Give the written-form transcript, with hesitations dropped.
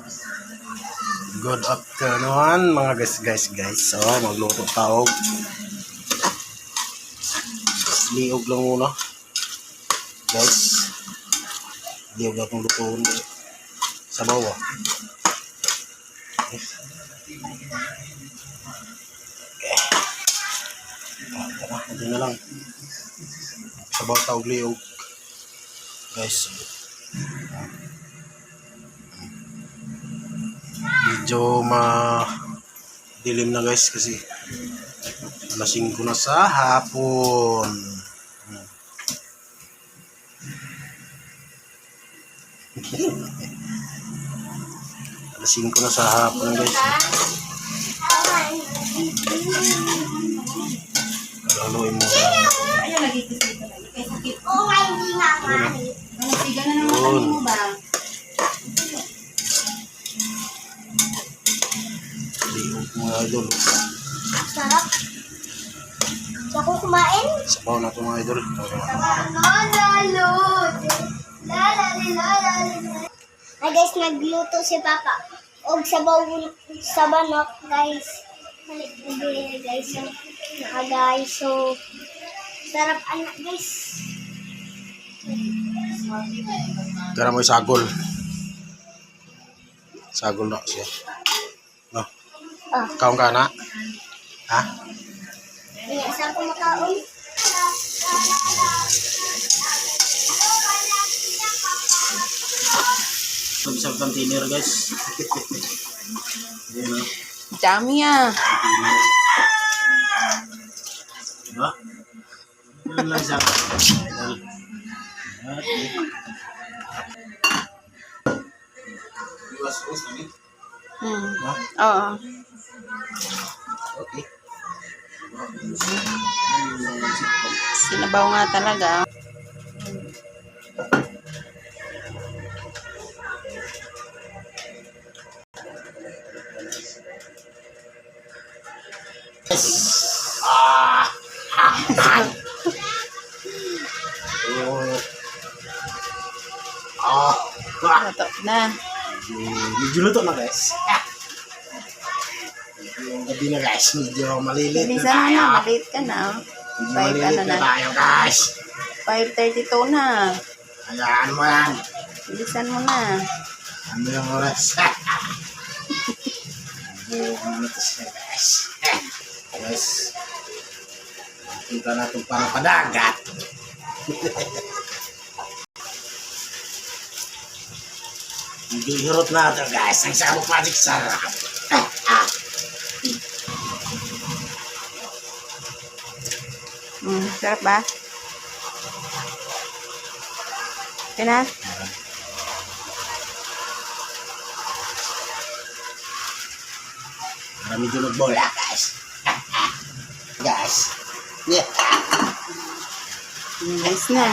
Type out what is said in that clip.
Good afternoon mga guys. So, magluto taog. Liog lang muna. Guys. Liog lang itong lutoon. Sa bawah. Okay. Tara, ito na lang. Sa bawah taog liog. Guys. Medyo dilim na guys kasi alas 5 na sa hapon. Alas 5 na sa hapon guys. Haluin mo. Ayaw lagi ito dito lagi. Kaya sakit. Oo, hindi nga kahit. Siga na naman kami mo ba? Liog mga idol. Sarap. Gusto ko kumain. Sabaw na ito mga idol. Ay guys, nagluto si Papa. Og sabaw sa banok guys. Balik guys. Guys, so sarap anak guys. Tara mo sagol. Sagol na siya. No. Kaon ka na? Ha? Iya, saan ko makaon? Isang container guys. Ayan o. Dami ah. Diba? Ayan lang siya. Oo. Okay. Sinabaw nga talaga. Luto na. Medyo luto na guys. Yung gabi na guys, medyo malilit na Bilisan mo tayo. na, maliit ka na. Medyo 5 malilit ano na na. tayo guys. 5:32 na. Hayaan mo yan. Bilisan mo na. Ano yung oras? Ano na ito siya guys. Guys. Kita na itong parang padagat. Hirot na ito guys. Ang sabok magic sarap. Sarap ba? Okay na? Para medyo magbola guys. Guys. Yeah. Nice na.